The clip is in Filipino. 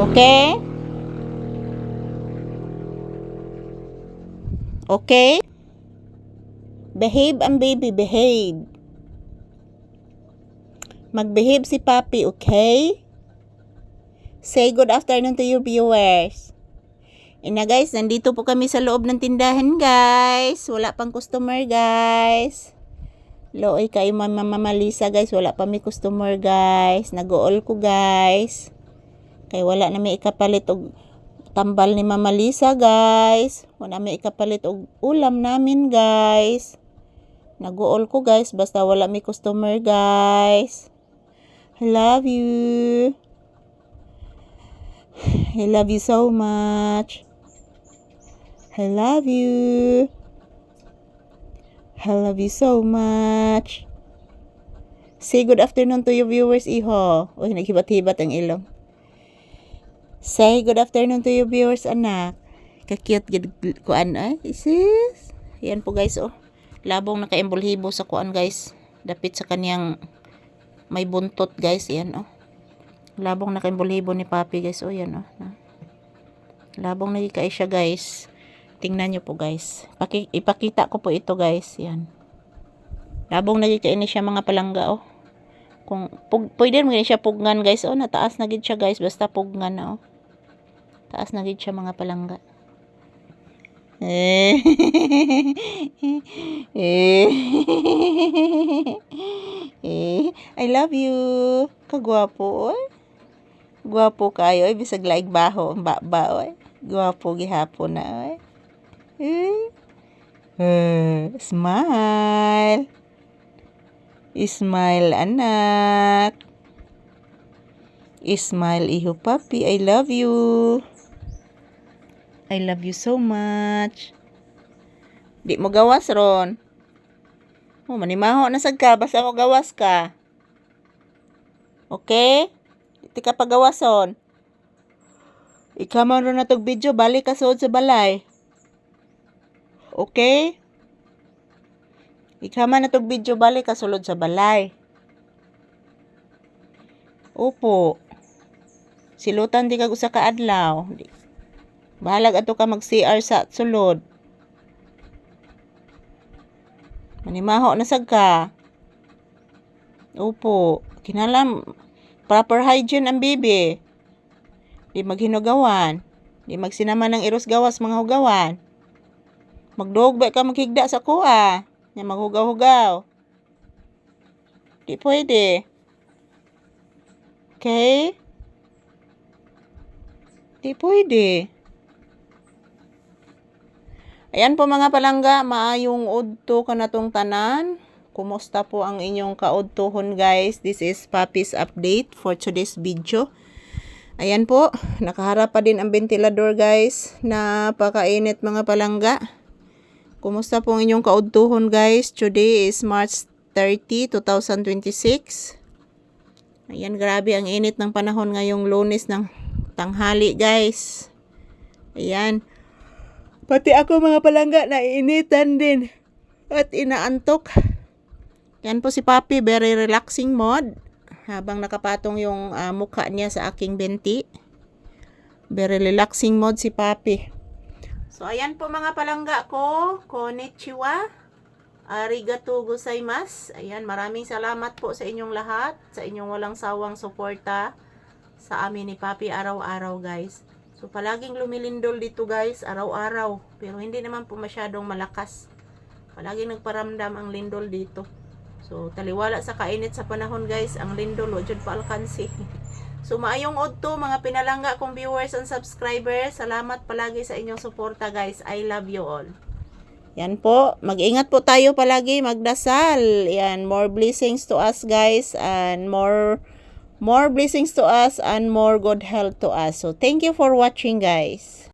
Okay? Okay? Behave ang baby, behave. Mag-behave si Papi, okay? Say good afternoon to your viewers. Na guys, nandito po kami sa loob ng tindahan guys. Wala pang customer guys. Looy kayo Mama Malisa guys. Wala pa may customer guys. Nag-all ko guys. Kaya wala na may ikapalit og tambal ni Mama Lisa guys. Wala may ikapalit og ulam namin guys. Nag-all ko guys. Basta wala may customer guys. I love you. I love you so much. I love you. I love you so much. Say good afternoon to your viewers, iho. Uy, naghibat-hibat ang ilong. Say good afternoon to your viewers, anak. Kakiyot kuan ay. Sis. Yan po guys, oh. Labong naka-embulhibo sa kuan guys. Dapit sa kaniyang may buntot guys. Yan, oh. Labong naka-embulhibo ni Papi guys. Oh, yan, oh. Labong nagikay siya guys. Tingnan nyo po guys. Ipakita ko po ito guys. Yan. Labong nagikay ni siya mga palangga, oh. Kung pwede mo siya pugngan guys. Oh, nataas na gid siya guys. Basta pugngan na, oh. Taas na gid siya mga palangga. I love you. Kagwapo, oy. Gwapo kayo, oy. Bisag laig baho. Ba, oy. Gwapo gihapon na, oy. Smile. Smile, anak. Smile, iho Papi. I love you. I love you so much. Di mo gawas ron. Oh, manimaho na sad ka. Basta mo gawas ka. Okay? Di ka pagawason. Ikaman ron na tog video. Balik ka suod sa balay. Okay? Ikaman na tog video. Balik ka sulod sa balay. Opo. Silutan di ka usa ka adlaw. Bahalag ato ka mag-CR sa sulod. Manimaho na sad ka. Opo. Kinalam proper hygiene ang bibi. Di maghinugawan. Di magsinama ng iros gawas mga hugawan. Magdugba ka maghigda sa kuha. Nya maghugaw-hugaw. Di pwede. Okay? Di pwede. Ayan po mga palangga, maayong udto kanatong tanan. Kumusta po ang inyong kaudtohon guys? This is Papi's update for today's video. Ayan po, nakaharap pa din ang ventilador guys. Napakainit mga palangga. Kumusta po ang inyong kaudtohon guys? Today is March 30, 2026. Ayan, grabe ang init ng panahon ngayong Lunes ng tanghali guys. Ayan. Pati ako mga palangga naiinitan din at inaantok. Yan po si Papi, very relaxing mode. Habang nakapatong yung mukha niya sa aking benti. Very relaxing mode si Papi. So ayan po mga palangga ko. Konnichiwa. Arigatou gozaimasu. Ayan, maraming salamat po sa inyong lahat. Sa inyong walang sawang suporta sa amin ni Papi araw-araw guys. So, palaging lumilindol dito guys, araw-araw. Pero hindi naman po masyadong malakas. Palaging nagparamdam ang lindol dito. So, taliwala sa kainit sa panahon guys, ang lindol, wajud pa alkansi. So, maayong odto mga pinalangga kong viewers and subscribers. Salamat palagi sa inyong suporta guys. I love you all. Yan po, mag-ingat po tayo palagi, magdasal. Yan, more blessings to us guys and more blessings to us and more good health to us. So, thank you for watching guys.